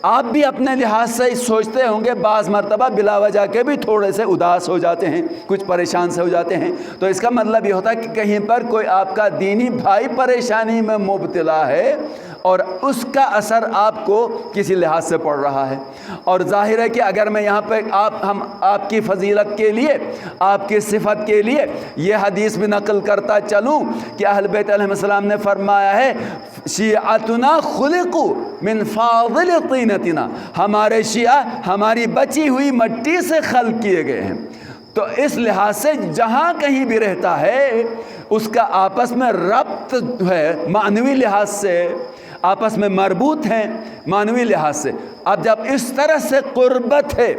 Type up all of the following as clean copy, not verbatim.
آپ بھی اپنے لحاظ سے سوچتے ہوں گے بعض مرتبہ بلا وجہ کے بھی تھوڑے سے اداس ہو جاتے ہیں، کچھ پریشان سے ہو جاتے ہیں، تو اس کا مطلب یہ ہوتا ہے کہ کہیں پر کوئی آپ کا دینی بھائی پریشانی میں مبتلا ہے اور اس کا اثر آپ کو کسی لحاظ سے پڑ رہا ہے۔ اور ظاہر ہے کہ اگر میں یہاں پہ آپ کی فضیلت کے لیے، آپ کی صفت کے لیے یہ حدیث بھی نقل کرتا چلوں کہ اہل بیت علیہ السلام نے فرمایا ہے شیعتنا خلقوا من فاضل طینتنا، ہمارے شیعہ ہماری بچی ہوئی مٹی سے خلق کیے گئے ہیں۔ تو اس لحاظ سے جہاں کہیں بھی رہتا ہے اس کا آپس میں ربط ہے، معنوی لحاظ سے آپس میں مربوط ہیں، معنوی لحاظ سے۔ اب جب اس طرح سے قربت ہے،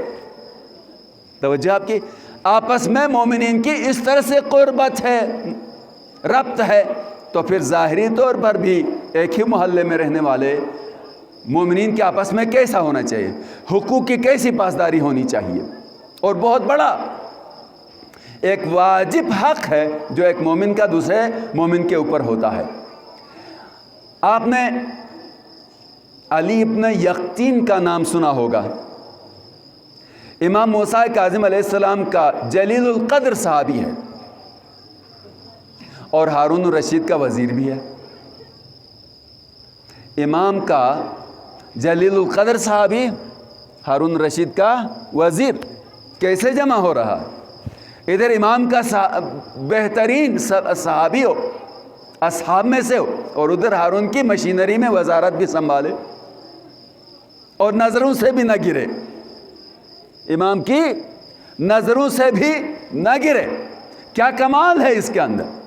توجہ آپ کی، آپس میں مومنین کی اس طرح سے قربت ہے، ربط ہے، تو پھر ظاہری طور پر بھی ایک ہی محلے میں رہنے والے مومنین کے آپس میں کیسا ہونا چاہیے، حقوق کی کیسی پاسداری ہونی چاہیے۔ اور بہت بڑا ایک واجب حق ہے جو ایک مومن کا دوسرے مومن کے اوپر ہوتا ہے۔ آپ نے علی ابن یقطین کا نام سنا ہوگا، امام موسیٰ کاظم علیہ السلام کا جلیل القدر صحابی ہے اور ہارون الرشید کا وزیر بھی ہے۔ امام کا جلیل القدر صحابی، ہارون الرشید کا وزیر، کیسے جمع ہو رہا؟ ادھر امام کا بہترین صحابی ہو، اصحاب میں سے ہو، اور ادھر ہارون کی مشینری میں وزارت بھی سنبھالے اور نظروں سے بھی نہ گرے، امام کی نظروں سے بھی نہ گرے۔ کیا کمال ہے اس کے اندر!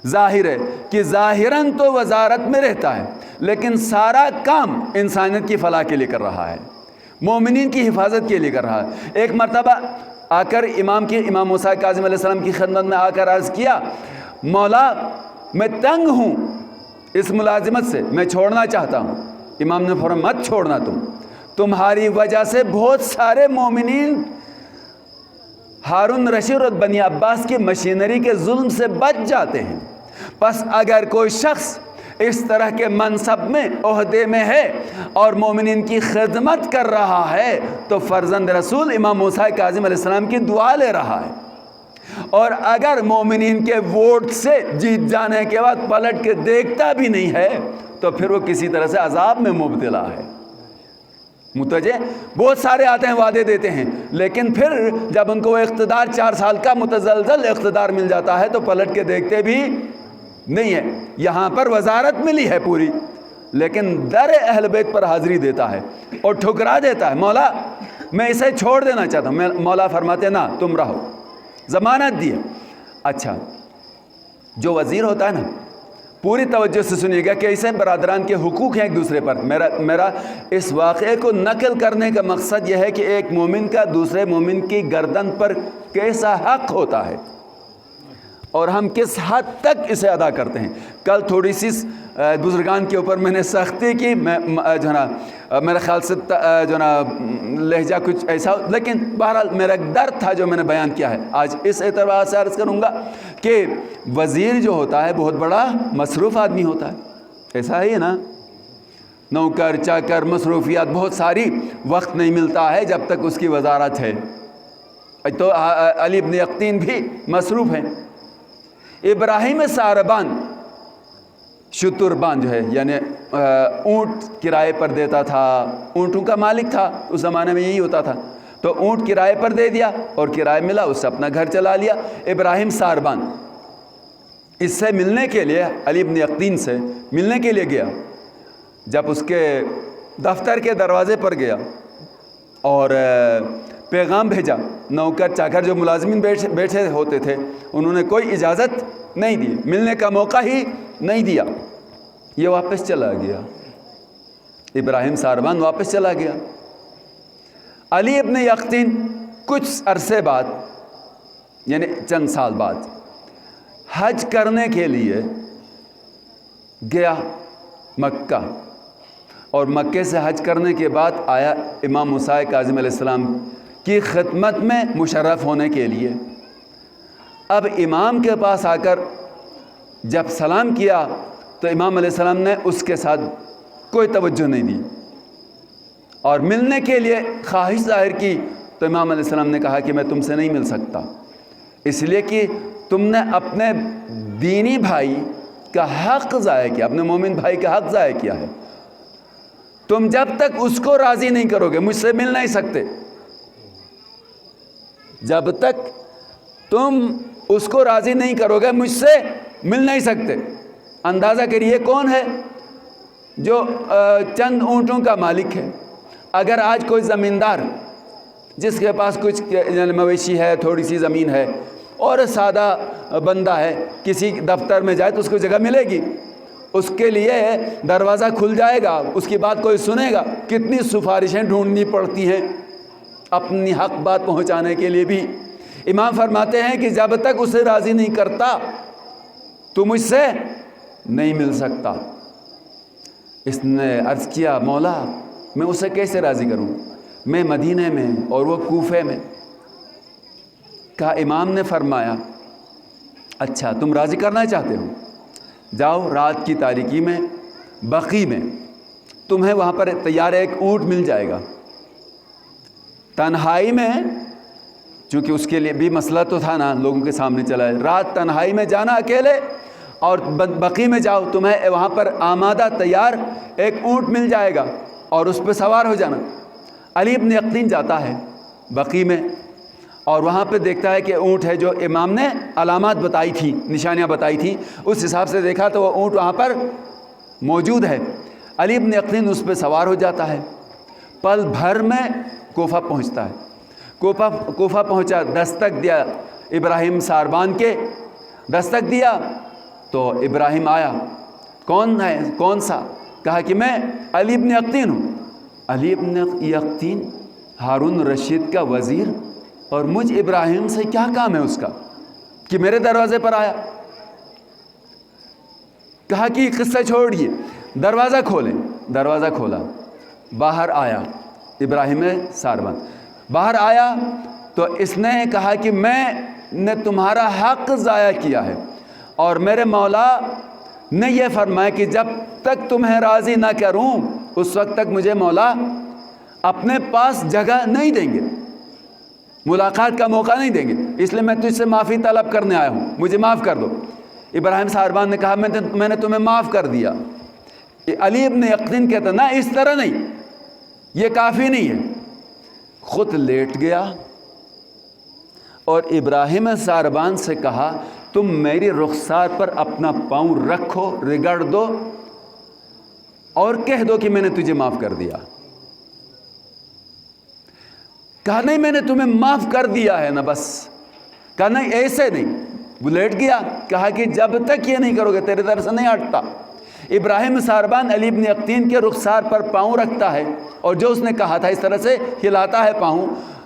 ظاہر ہے کہ ظاہراً تو وزارت میں رہتا ہے لیکن سارا کام انسانیت کی فلاح کے لیے کر رہا ہے، مومنین کی حفاظت کے لیے کر رہا ہے۔ ایک مرتبہ آ کر امام موسیٰ کاظم علیہ السلام کی خدمت میں آ کر عرض کیا، مولا میں تنگ ہوں اس ملازمت سے، میں چھوڑنا چاہتا ہوں۔ امام نے فرمایا مت چھوڑنا، تمہاری وجہ سے بہت سارے مومنین ہارون رشید اور بنی عباس کی مشینری کے ظلم سے بچ جاتے ہیں۔ پس اگر کوئی شخص اس طرح کے منصب میں، عہدے میں ہے اور مومنین کی خدمت کر رہا ہے تو فرزند رسول امام موسیٰ کاظم علیہ السلام کی دعا لے رہا ہے، اور اگر مومنین کے ووٹ سے جیت جانے کے بعد پلٹ کے دیکھتا بھی نہیں ہے تو پھر وہ کسی طرح سے عذاب میں مبتلا ہے۔ متوجہ؟ بہت سارے آتے ہیں، وعدے دیتے ہیں، لیکن پھر جب ان کو اقتدار 4 سال کا متزلزل اقتدار مل جاتا ہے تو پلٹ کے دیکھتے بھی نہیں ہے۔ یہاں پر وزارت ملی ہے پوری، لیکن در اہل بیت پر حاضری دیتا ہے اور ٹھکرا دیتا ہے، مولا میں اسے چھوڑ دینا چاہتا ہوں۔ مولا فرماتے نا تم رہو، ضمانت دی ہے۔ اچھا، جو وزیر ہوتا ہے نا، پوری توجہ سے سنیے گا، کیسے برادران کے حقوق ہیں ایک دوسرے پر۔ میرا اس واقعے کو نقل کرنے کا مقصد یہ ہے کہ ایک مومن کا دوسرے مومن کی گردن پر کیسا حق ہوتا ہے اور ہم کس حد تک اسے ادا کرتے ہیں۔ کل تھوڑی سی بزرگان کے اوپر میں نے سختی کی، میں جو نا میرے خیال سے جو نا لہجہ کچھ ایسا، لیکن بہرحال میرا ایک درد تھا جو میں نے بیان کیا ہے۔ آج اس اعتبار سے عرض کروں گا کہ وزیر جو ہوتا ہے بہت بڑا مصروف آدمی ہوتا ہے، ایسا ہی ہے نا، نوکر چاکر مصروفیات بہت ساری، وقت نہیں ملتا ہے جب تک اس کی وزارت ہے۔ تو علی ابن یقطین بھی مصروف ہیں۔ ابراہیم ساربان، شتربان جو ہے یعنی اونٹ کرائے پر دیتا تھا، اونٹوں کا مالک تھا، اس زمانے میں یہی ہوتا تھا، تو اونٹ کرائے پر دے دیا اور کرائے ملا، اس سے اپنا گھر چلا لیا۔ ابراہیم ساربان اس سے ملنے کے لیے، علی ابن یقطین سے ملنے کے لیے گیا۔ جب اس کے دفتر کے دروازے پر گیا اور پیغام بھیجا، نوکر چاکر جو ملازمین بیٹھے ہوتے تھے انہوں نے کوئی اجازت نہیں دی، ملنے کا موقع ہی نہیں دیا، یہ واپس چلا گیا۔ ابراہیم ساربان واپس چلا گیا۔ علی ابن یقطین کچھ عرصے بعد، یعنی چند سال بعد، حج کرنے کے لیے گیا مکہ، اور مکے سے حج کرنے کے بعد آیا امام موسیٰ کاظم علیہ السلام کی خدمت میں مشرف ہونے کے لیے۔ اب امام کے پاس آ کر جب سلام کیا تو امام علیہ السلام نے اس کے ساتھ کوئی توجہ نہیں دی، اور ملنے کے لیے خواہش ظاہر کی تو امام علیہ السلام نے کہا کہ میں تم سے نہیں مل سکتا، اس لیے کہ تم نے اپنے دینی بھائی کا حق ضائع کیا، اپنے مومن بھائی کا حق ضائع کیا ہے۔ تم جب تک اس کو راضی نہیں کرو گے مجھ سے مل نہیں سکتے، جب تک تم اس کو راضی نہیں کرو گے مجھ سے مل نہیں سکتے۔ اندازہ کریے کون ہے جو چند اونٹوں کا مالک ہے۔ اگر آج کوئی زمیندار جس کے پاس کچھ مویشی ہے، تھوڑی سی زمین ہے، اور سادہ بندہ ہے، کسی دفتر میں جائے تو اس کو جگہ ملے گی، اس کے لیے دروازہ کھل جائے گا، اس کی بات کوئی سنے گا۔ کتنی سفارشیں ڈھونڈنی پڑتی ہیں اپنی حق بات پہنچانے کے لیے بھی۔ امام فرماتے ہیں کہ جب تک اسے راضی نہیں کرتا تو مجھ سے نہیں مل سکتا۔ اس نے عرض کیا مولا میں اسے کیسے راضی کروں، میں مدینے میں اور وہ کوفے میں۔ کہا امام نے فرمایا اچھا تم راضی کرنا چاہتے ہو، جاؤ رات کی تاریکی میں بقی میں تمہیں وہاں پر تیار ایک اونٹ مل جائے گا، تنہائی میں، چونکہ اس کے لیے بھی مسئلہ تو تھا نا لوگوں کے سامنے چلا ہے، رات تنہائی میں جانا اکیلے، اور بقی میں جاؤ تمہیں وہاں پر آمادہ تیار ایک اونٹ مل جائے گا اور اس پہ سوار ہو جانا۔ علی ابن یقطین جاتا ہے بقی میں اور وہاں پہ دیکھتا ہے کہ اونٹ ہے جو امام نے علامات بتائی تھی، نشانیاں بتائی تھیں، اس حساب سے دیکھا تو وہ اونٹ وہاں پر موجود ہے۔ علی ابن یقطین اس پہ سوار ہو جاتا ہے، پل بھر میں کوفہ پہنچتا ہے۔ کوفہ پہنچا، دستک دیا ابراہیم ساربان کے، دستک دیا تو ابراہیم آیا، کون ہے، کون سا؟ کہا کہ میں علی ابن یقطین ہوں۔ علی ابن یقطین ہارون رشید کا وزیر، اور مجھ ابراہیم سے کیا کام ہے اس کا کہ میرے دروازے پر آیا؟ کہا کہ قصہ چھوڑیے، دروازہ کھولیں۔ دروازہ کھولا، باہر آیا ابراہیم ساربان، باہر آیا تو اس نے کہا کہ میں نے تمہارا حق ضائع کیا ہے، اور میرے مولا نے یہ فرمایا کہ جب تک تمہیں راضی نہ کروں اس وقت تک مجھے مولا اپنے پاس جگہ نہیں دیں گے، ملاقات کا موقع نہیں دیں گے، اس لیے میں تجھ سے معافی طلب کرنے آیا ہوں، مجھے معاف کر دو۔ ابراہیم ساربان نے کہا میں نے تمہیں معاف کر دیا۔ علی ابن یقطین کہتا نہ اس طرح نہیں، یہ کافی نہیں ہے، خود لیٹ گیا اور ابراہیم ساربان سے کہا تم میری رخسار پر اپنا پاؤں رکھو، رگڑ دو اور کہہ دو کہ میں نے تجھے معاف کر دیا۔ کہا نہیں میں نے تمہیں معاف کر دیا ہے نا بس۔ کہا نہیں ایسے نہیں، وہ لیٹ گیا۔ کہا کہ جب تک یہ نہیں کرو گے تیرے در سے نہیں ہٹتا۔ ابراہیم ساربان علی ابن یقطین کے رخسار پر پاؤں رکھتا ہے اور جو اس نے کہا تھا اس طرح سے ہلاتا ہے پاؤں،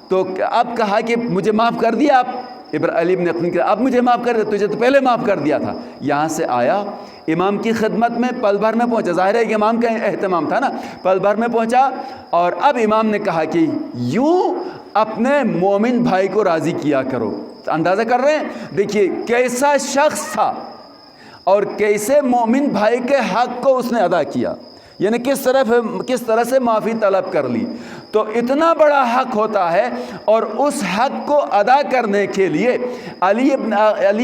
تو اب کہا کہ مجھے معاف کر دیا آپ؟ علی ابن یقطین اب مجھے معاف کر دیا، تجھے تو پہلے معاف کر دیا تھا۔ یہاں سے آیا امام کی خدمت میں، پل بھر میں پہنچا، ظاہر ہے کہ امام کا اہتمام تھا نا، پل بھر میں پہنچا اور اب امام نے کہا کہ یوں اپنے مومن بھائی کو راضی کیا کرو۔ اندازہ کر رہے ہیں؟ دیکھیے کیسا شخص تھا اور کیسے مومن بھائی کے حق کو اس نے ادا کیا، یعنی کس طرح سے معافی طلب کر لی۔ تو اتنا بڑا حق ہوتا ہے اور اس حق کو ادا کرنے کے لیے علی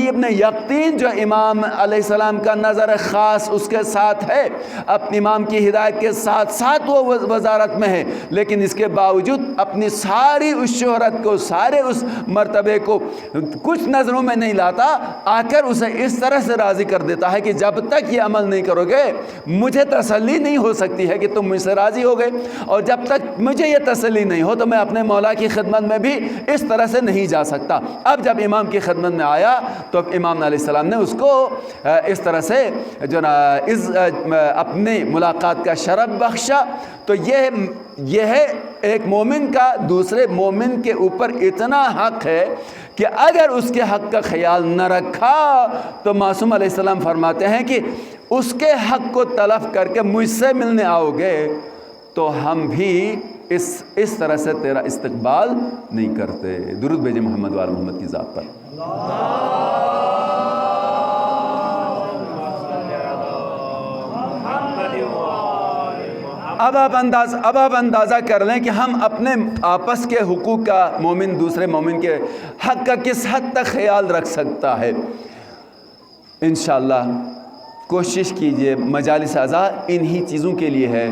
ابن یقطین جو امام علیہ السلام کا نظر خاص اس کے ساتھ ہے، اپنے امام کی ہدایت کے ساتھ ساتھ وہ وزارت میں ہے، لیکن اس کے باوجود اپنی ساری اس شہرت کو، سارے اس مرتبے کو کچھ نظروں میں نہیں لاتا، آ کر اسے اس طرح سے راضی کر دیتا ہے کہ جب تک یہ عمل نہیں کرو گے مجھے تسلی نہیں ہو سکتی ہے کہ تم مجھ سے راضی ہو گئے، اور جب تک مجھے یہ تسلی نہیں ہو تو میں اپنے مولا کی خدمت میں بھی اس طرح سے نہیں جا سکتا۔ اب جب امام کی خدمت میں آیا تو امام علیہ السلام نے اس کو اس طرح سے جو نا اپنی ملاقات کا شرف بخشا۔ تو یہ ہے ایک مومن کا دوسرے مومن کے اوپر اتنا حق ہے کہ اگر اس کے حق کا خیال نہ رکھا تو معصوم علیہ السلام فرماتے ہیں کہ اس کے حق کو تلف کر کے مجھ سے ملنے آؤ گے تو ہم بھی اس طرح سے تیرا استقبال نہیں کرتے۔ درود بھیجیں محمد وال محمد کی ذات پر۔ اب آپ اندازہ کر لیں کہ ہم اپنے آپس کے حقوق کا مومن دوسرے مومن کے حق کا کس حد تک خیال رکھ سکتا ہے۔ انشاءاللہ کوشش کیجئے، مجالس اعضاء انہی چیزوں کے لیے ہے۔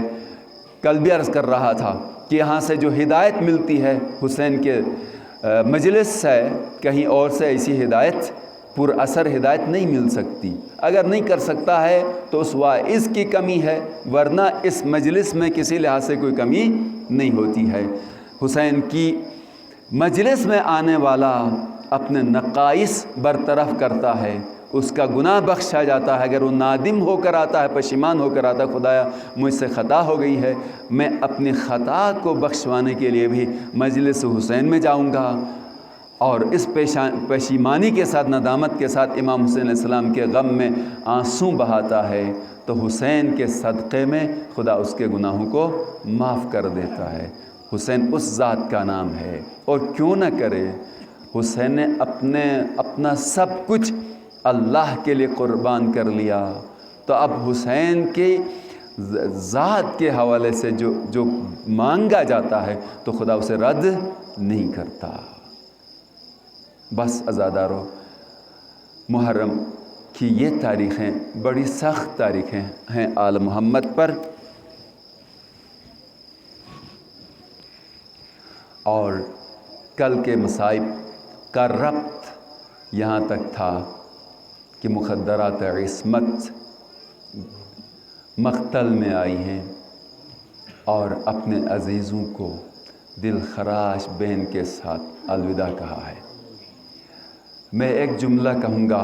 کل بھی عرض کر رہا تھا کہ یہاں سے جو ہدایت ملتی ہے حسین کے مجلس سے، کہیں اور سے ایسی ہدایت پر اثر ہدایت نہیں مل سکتی۔ اگر نہیں کر سکتا ہے تو اس واعظ کی کمی ہے، ورنہ اس مجلس میں کسی لحاظ سے کوئی کمی نہیں ہوتی ہے۔ حسین کی مجلس میں آنے والا اپنے نقائص برطرف کرتا ہے، اس کا گناہ بخشا جاتا ہے۔ اگر وہ نادم ہو کر آتا ہے، پشیمان ہو کر آتا ہے، خدایا مجھ سے خطا ہو گئی ہے، میں اپنی خطا کو بخشوانے کے لیے بھی مجلس حسین میں جاؤں گا، اور اس پشیمانی کے ساتھ، ندامت کے ساتھ امام حسین علیہ السلام کے غم میں آنسو بہاتا ہے، تو حسین کے صدقے میں خدا اس کے گناہوں کو معاف کر دیتا ہے۔ حسین اس ذات کا نام ہے، اور کیوں نہ کرے۔ حسین نے اپنا سب کچھ اللہ کے لیے قربان کر لیا، تو اب حسین کے ذات کے حوالے سے جو مانگا جاتا ہے تو خدا اسے رد نہیں کرتا۔ بس عزادارو، محرم کی یہ تاریخیں بڑی سخت تاریخیں ہیں آل محمد پر، اور کل کے مصائب کا ربط یہاں تک تھا کہ مخدرات عصمت مقتل میں آئی ہیں اور اپنے عزیزوں کو دل خراش بین کے ساتھ الوداع کہا ہے۔ میں ایک جملہ کہوں گا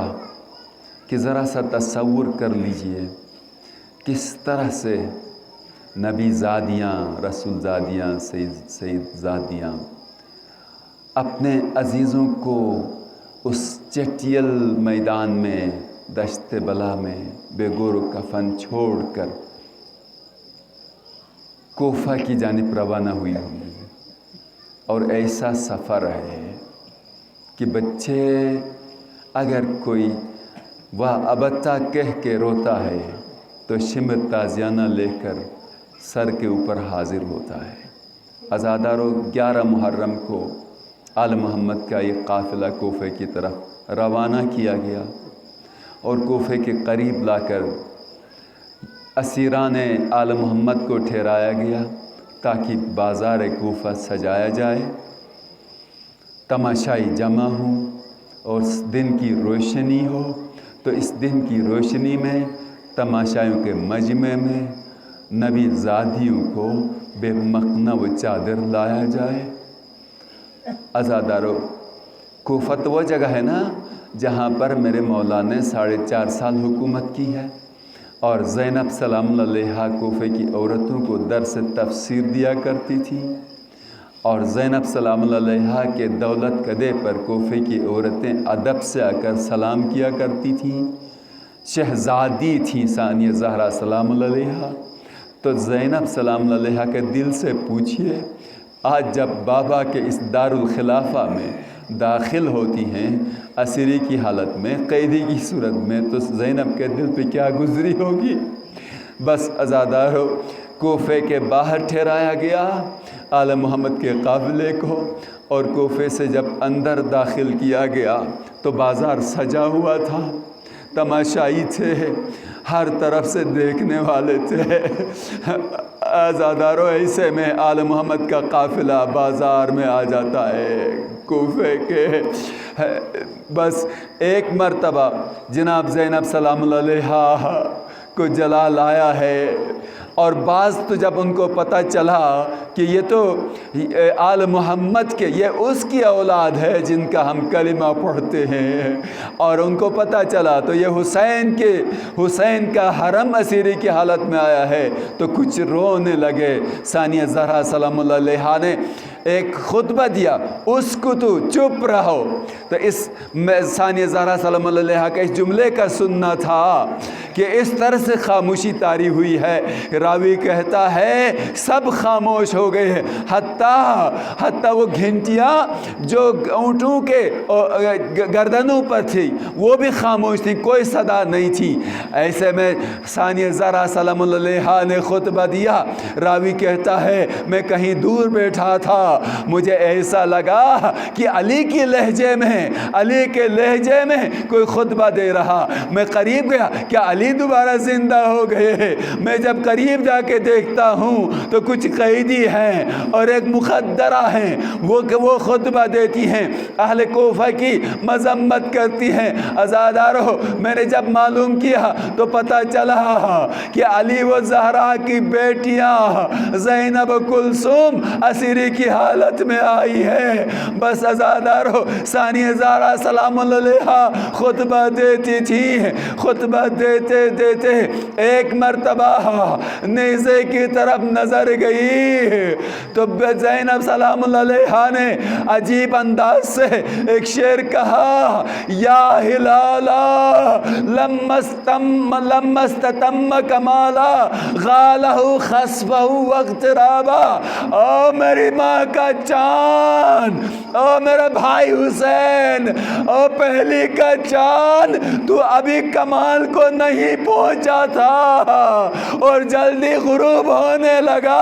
کہ ذرا سا تصور کر لیجئے کس طرح سے نبی زادیاں، رسول زادیاں، سید زادیاں اپنے عزیزوں کو اس چٹیل میدان میں، دشت بلا میں بے گور و کفن چھوڑ کر کوفہ کی جانب روانہ ہوئی ہوں گی، اور ایسا سفر ہے کہ بچے اگر کوئی واہ ابتہ کہہ کے روتا ہے تو شمر تازیانہ لے کر سر کے اوپر حاضر ہوتا ہے۔ عزادارو، 11 محرم کو آل محمد کا یہ قافلہ کوفے کی طرف روانہ کیا گیا، اور کوفے کے قریب لا کر اسیران آل محمد کو ٹھہرایا گیا تاکہ بازار کوفہ سجایا جائے، تماشائی جمع ہوں اور دن کی روشنی ہو، تو اس دن کی روشنی میں تماشائیوں کے مجمع میں نبی زادیوں کو بے مخنہ و چادر لایا جائے۔ عزادارو، کوفہ تو وہ جگہ ہے نا جہاں پر میرے مولا نے 4.5 سال حکومت کی ہے، اور زینب سلام اللہ علیہا کوفے کی عورتوں کو درس تفسیر دیا کرتی تھی، اور زینب سلام اللہ علیہا کے دولت قدے پر کوفے کی عورتیں ادب سے آ کر سلام کیا کرتی تھیں۔ شہزادی تھیں ثانیہ زہرا سلام اللہ علیہا، تو زینب سلام اللہ علیہا کے دل سے پوچھئے، آج جب بابا کے اس دارالخلافہ میں داخل ہوتی ہیں اسیری کی حالت میں، قیدی کی صورت میں، تو زینب کے دل پہ کیا گزری ہوگی۔ بس عزادارو، کوفے کے باہر ٹھہرایا گیا آل محمد کے قافلے کو، اور کوفے سے جب اندر داخل کیا گیا تو بازار سجا ہوا تھا، تماشائی تھے، ہر طرف سے دیکھنے والے تھے۔ عزادارو، ایسے میں آل محمد کا قافلہ بازار میں آ جاتا ہے کوفے کے۔ بس ایک مرتبہ جناب زینب سلام اللہ علیہا کو جلال آیا ہے، اور بعض تو جب ان کو پتہ چلا کہ یہ تو آل محمد کے، یہ اس کی اولاد ہے جن کا ہم کلمہ پڑھتے ہیں، اور ان کو پتہ چلا تو یہ حسین کا حرم اسیری کی حالت میں آیا ہے، تو کچھ رونے لگے۔ ثانیہ زہرا سلام اللہ علیہا نے ایک خطبہ دیا، اس کو تو چپ رہو. تو اس ثانیہ زہرا سلام اللہ علیہا کا اس جملے کا سننا تھا کہ اس طرح سے خاموشی طاری ہوئی ہے. راوی کہتا ہے سب خاموش ہو گئے ہیں، حتیٰ وہ گھنٹیاں جو اونٹوں کے گردنوں پر تھی وہ بھی خاموش تھی، کوئی صدا نہیں تھی. ایسے میں ثانیہ زہرا سلام اللہ علیہا نے خطبہ دیا. راوی کہتا ہے میں کہیں دور بیٹھا تھا، مجھے ایسا لگا کہ علی کے لہجے میں کوئی خطبہ دے رہا. میں قریب گیا، کیا علی دوبارہ زندہ ہو گئے؟ میں جب قریب جا کے دیکھتا ہوں تو کچھ قیدی ہیں اور ایک مخدرہ ہیں، وہ خطبہ دیتی ہیں، اہل کوفہ کی مذمت کرتی ہیں. عزادارو، میں نے جب معلوم کیا تو پتہ چلا کہ علی و زہرا کی بیٹیاں زینب و کلثوم اسیری کی حالت میں آئی ہے. بس عزادارو، ثانیہ زہرا سلام اللہ علیہا خطبہ دیتی تھی. خطبہ دیتے دیتے ایک مرتبہ نیزے کی طرف نظر گئی تو زینب سلام اللہ علیہا نے عجیب انداز سے ایک شعر کہا، یا ہلالا لما استتم کمالا غالہ خصفہ واقترابا. او میری ماں کا چاند، او میرا بھائی حسین، او پہلی کا چاند، تو ابھی کمال کو نہیں پہنچا تھا اور جلدی غروب ہونے لگا.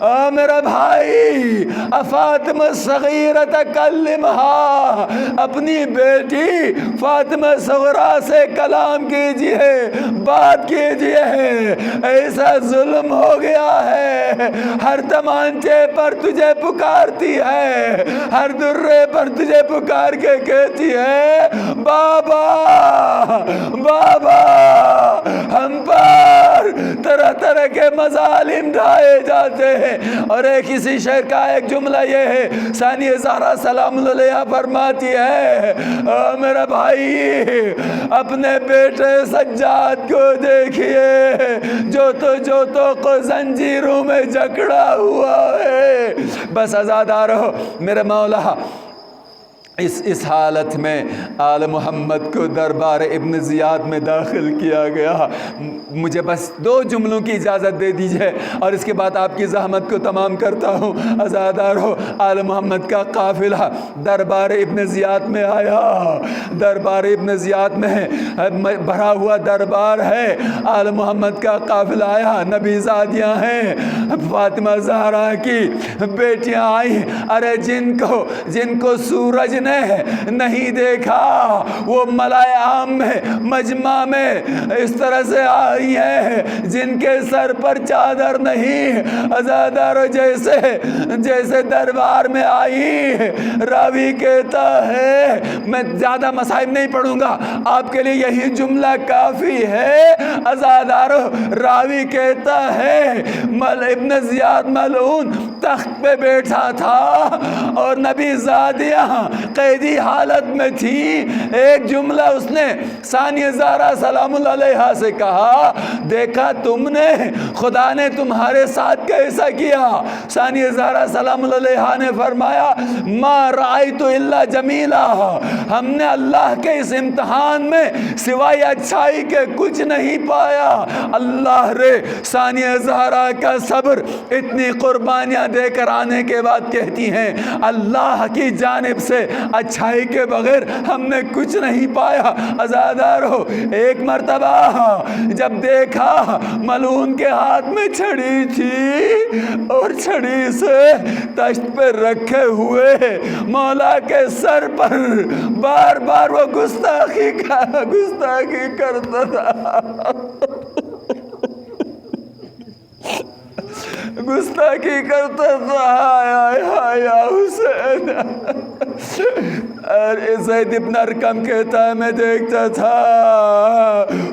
او میرا بھائی، فاطمہ صغیرہ کلمہا، اپنی بیٹی فاطمہ صغرا سے کلام کیجئے، بات کیجئے. ایسا ظلم ہو گیا ہے، ہر تمانچے پر تجھے پکارتی ہے، ہر درے پر تجھے پکار کے کہتی ہے بابا بابا. ہم پر طرح طرح کے مظالم ڈھائے جاتے ہیں. اور ایک اسی شعر کا ایک جملہ یہ ہے، ثانیہ زہرا سلام اللہ علیہا فرماتی ہے، او میرا بھائی، اپنے بیٹے سجاد کو دیکھیے جو تو کو زنجیروں میں جکڑا ہوا ہے. بس عزادارو، میرے مولا، اس حالت میں آل محمد کو دربار ابن زیاد میں داخل کیا گیا. مجھے بس 2 جملوں کی اجازت دے دیجئے اور اس کے بعد آپ کی زحمت کو تمام کرتا ہوں. عزادارو، آل محمد کا قافلہ دربار ابن زیاد میں آیا. دربار ابن زیاد میں بھرا ہوا دربار ہے. آل محمد کا قافلہ آیا، نبی زادیاں ہیں، فاطمہ زہرا کی بیٹیاں آئیں. ارے جن کو سورج نے نہیں دیکھا وہ ملائے عام میں مجمع میں اس طرح سے آئی ہے جن کے سر پر چادر نہیں. عزادارو، جیسے دربار میں آئی. راوی کہتا ہے، میں زیادہ مصائب نہیں پڑھوں گا، آپ کے لیے یہی جملہ کافی ہے. عزادارو، راوی کہتا ہے ابن زیاد ملعون تخت پہ بیٹھا تھا اور نبی زادیاں قیدی حالت میں تھی. ایک جملہ اس نے ثانیہ زہرا سلام اللہ علیہا سے کہا، دیکھا تم نے خدا نے تمہارے ساتھ کیسا کیا؟ ثانیہ زہرا سلام اللہ علیہا نے فرمایا، ما رأیت الا جمیلا، ہم نے اللہ کے اس امتحان میں سوائے اچھائی کے کچھ نہیں پایا. اللہ رے، ثانیہ زہرا کا صبر اتنی قربانیاں دے کر آنے کے بعد کہتی ہیں، اللہ کی جانب سے اچھائی کے بغیر ہم نے کچھ نہیں پایا. عزادارو، ایک مرتبہ جب دیکھا ملعون کے ہاتھ میں چھڑی تھی اور چھڑی سے تشت پہ رکھے ہوئے مولا کے سر پر بار بار وہ گستاخی کرتا تھا. گستاخی کرتا تھا، یا حسین. اور زید ابن ارقم کہتا ہے، میں دیکھتا تھا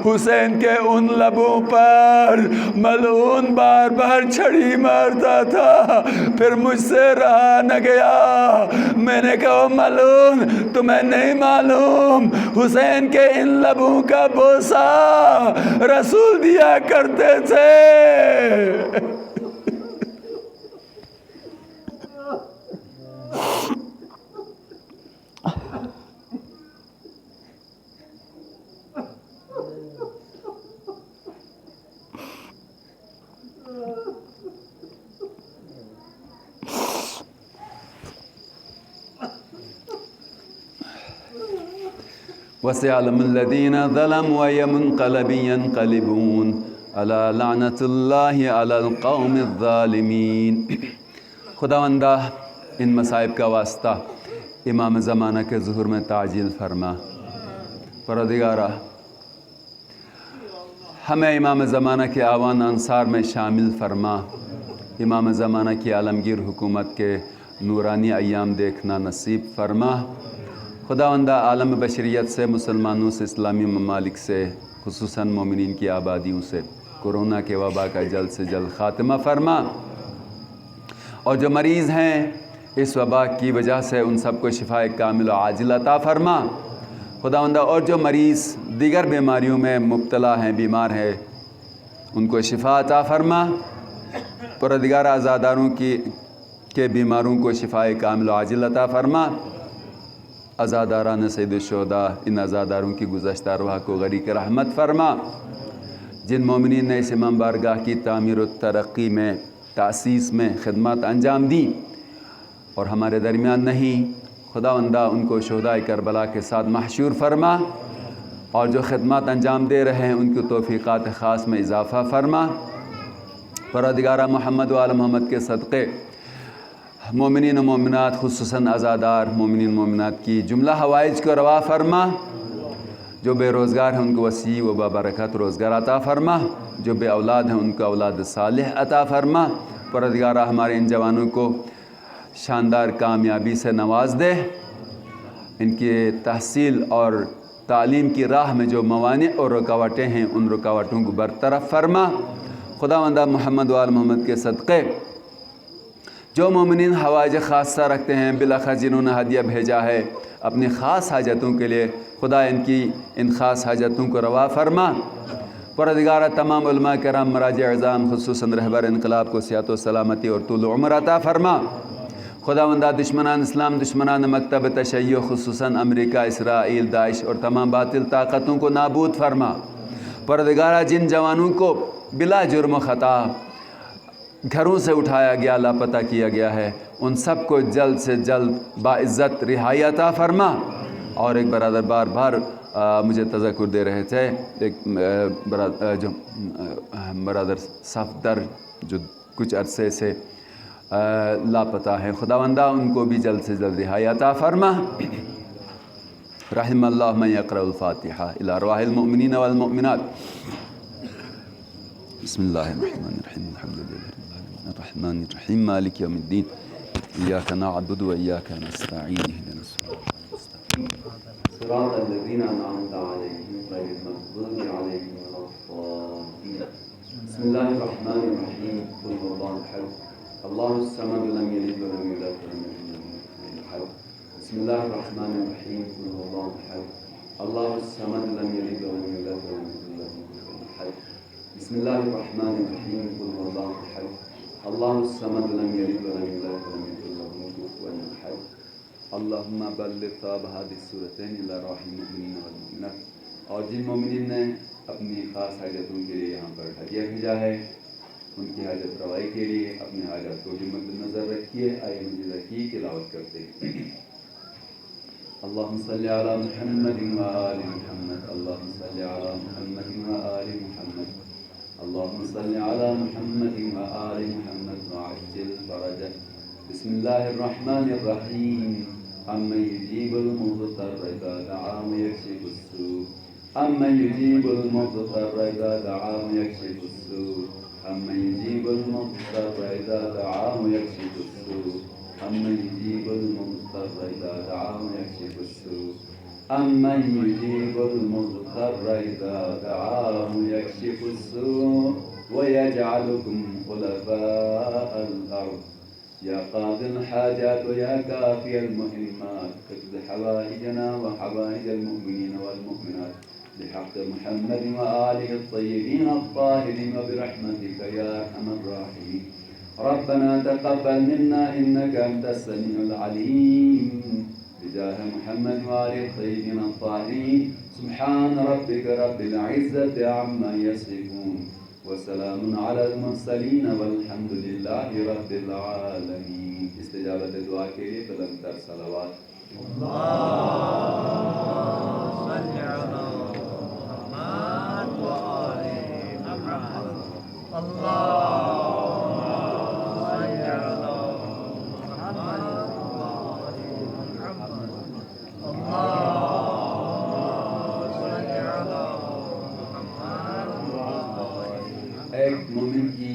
حسین کے ان لبوں پر ملعون بار بار چھڑی مارتا تھا. پھر مجھ سے رہا نہ گیا. میں نے کہا، ملعون، تمہیں نہیں معلوم حسین کے ان لبوں کا بوسہ رسول دیا کرتے تھے. وَسَيَعْلَمُ الَّذِينَ ظَلَمُوا وَأَيَّ مُنقَلَبٍ يَنقَلِبُونَ أَلَا لَعْنَةُ اللَّهِ عَلَى الْقَوْمِ الظَّالِمِينَ۔ خداوندہ ان مصائب کا واسطہ امام زمانہ کے ظہور میں تعجیل فرما۔ پروردگارہ ہمیں امام زمانہ کے اعوان انصار میں شامل فرما، امام زمانہ کی عالمگیر حکومت کے نورانی ایام دیکھنا نصیب فرما۔ خداوندہ عالم بشریت سے، مسلمانوں سے، اسلامی ممالک سے، خصوصاً مومنین کی آبادیوں سے کورونا کے وبا کا جلد سے جلد خاتمہ فرما، اور جو مریض ہیں اس وبا کی وجہ سے ان سب کو شفاء کامل و عاجل عطا فرما۔ خداوندہ اور جو مریض دیگر بیماریوں میں مبتلا ہیں، بیمار ہیں، ان کو شفا عطا فرما۔ پروردگار عزاداروں کے بیماروں کو شفاء کامل و عاجل عطا فرما۔ عزاداران سید الشہداء ان عزاداروں کی گزشتہ ارواح کو غریق رحمت فرما۔ جن مومنین نے اس امام بارگاہ کی تعمیر و ترقی میں، تاسیس میں خدمات انجام دیں اور ہمارے درمیان نہیں، خداوندہ ان کو شہداء کربلا کے ساتھ محشور فرما، اور جو خدمات انجام دے رہے ہیں ان کی توفیقات خاص میں اضافہ فرما۔ پروردگارہ محمد و آل محمد کے صدقے مومنین و مومنات، خصوصاً عزادار مومنین و مومنات کی جملہ حوائج کو روا فرما۔ جو بے روزگار ہیں ان کو وسیع و بابرکت روزگار عطا فرما، جو بے اولاد ہیں ان کو اولاد صالح عطا فرما۔ پروردگارہ ہمارے ان جوانوں کو شاندار کامیابی سے نواز دے، ان کی تحصیل اور تعلیم کی راہ میں جو موانع اور رکاوٹیں ہیں ان رکاوٹوں کو برطرف فرما۔ خداوندہ محمد و آل محمد کے صدقے جو مومنین حوائج خاصہ رکھتے ہیں، بالاخص جنہوں نے ہدیہ بھیجا ہے اپنی خاص حاجتوں کے لیے، خدا ان خاص حاجتوں کو روا فرما۔ پروردگارہ تمام علماء کرام، مراجع اعظام، خصوصاً رہبر انقلاب کو صحت و سلامتی اور طول عمر عطا فرما۔ خداوندہ دشمنان اسلام، دشمنان مکتب تشیع، خصوصاً امریکہ، اسرائیل، داعش اور تمام باطل طاقتوں کو نابود فرما۔ پروردگارہ جن جوانوں کو بلا جرم و خطا گھروں سے اٹھایا گیا، لاپتہ کیا گیا ہے، ان سب کو جلد سے جلد باعزت رہائی عطا فرما۔ اور ایک برادر بار بار مجھے تذکر دے رہے تھے، ایک برادر صفدر جو کچھ عرصے سے لاپتہ ہیں، خداوندہ ان کو بھی جلد سے جلد رہائی عطا فرما۔ رحم اللہ من یقرأ الفاتحہ الی ارواح المؤمنین والمؤمنات۔ بسم اللہ الرحمن الرحیم، الحمد للہ رب العالمین الرحمن الرحیم مالک یوم الدین، ایاک نعبد و ایاک نستعین، اہدنا الصراط المستقیم صراط الذین انعمت علیہم غیر المغضوب علیہم ولا الضالین۔ بسم اللہ الرحمن الرحیم، قل هو اللہ احد اللہ الصمد لم یلد ولم یولد ولم یکن له کفوا احد۔ بسم اللہ الرحمن الرحیم، قل هو اللہ احد اللہ الصمد لم یلد ولم یولد ولم یکن له کفوا احد۔ بسم اللہ الرحمن الرحیم، قل هو اللہ احد اللہ الصمد لم یلد ولم یولد ولم یکن له کفوا احد۔ اللہم بلغ ثواب هذه السورتین الی ارواح المؤمنین والمؤمنات۔ اور جن مومنین نے اپنی خاص حاجتوں کے لیے یہاں پر ہدیہ بھیجا ہے، ان کی حاجت روائی کے لیے اپنی حاجت کو بھی مد نظر رکھیے۔ آئے مجیدہ کی تلاوت کرتے ہیں۔ اللہم صلی علی محمد وآل محمد، اللہم صلی علی محمد وآل محمد، اللہم صلی علی محمد وآل محمد وعجل فرجہ۔ بسم اللہ الرحمن الرحیم، امن یجیب المضطر اذا دعا ویکشف السوء، امن یجیب المضطر اذا دعا ویکشف السوء، امن یجیب المضطر اذا دعا ویکشف السوء، امن یجیب المضطر اذا دعا ویکشف السوء، امن یجیب المضطر اذا دعا ویکشف السوء، ویجعلکم خلفاء الارض، یا قاضی الحاجات ویا کافی المهمات، اقض حوائجنا وحوائج المؤمنین والمؤمنات بحق محمد وآلہ الطیبین الطاہرین وبرحمتک یا ارحم الراحمین۔ ربنا تقبل منا انك انت السميع العليم، بجاه محمد وآلہ الطیبین الطاہرین۔ سبحان ربک رب العزة عما یصفون، وسلام علی المرسلین والحمد للہ رب العالمین۔ استجابت دعا کے لیے بلند تر صلوات۔ ایک مومن کی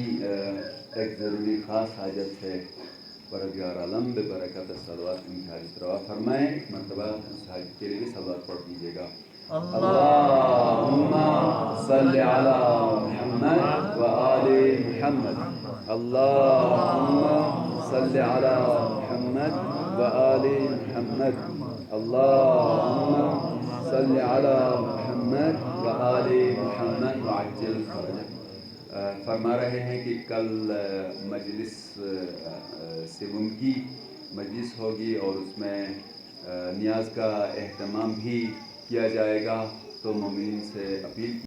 ایک ضروری خاص حاجت ہے پروردگار عالم ببرکت الصلوات ان کی حاجت روا فرمائیں. ایک مرتبہ اس حاجت کے لیے صلوات پڑھ دیجیے گا. اللہم صلی علی محمد و آل محمد. اللہم صلی علی محمد و آل محمد. اللہم صلی علی محمد و آل محمد وعجل فرجہ. فرما رہے ہیں کہ کل مجلس سیوم کی مجلس ہوگی اور اس میں نیاز کا اہتمام بھی کیا جائے گا. تو مومنین سے اپیل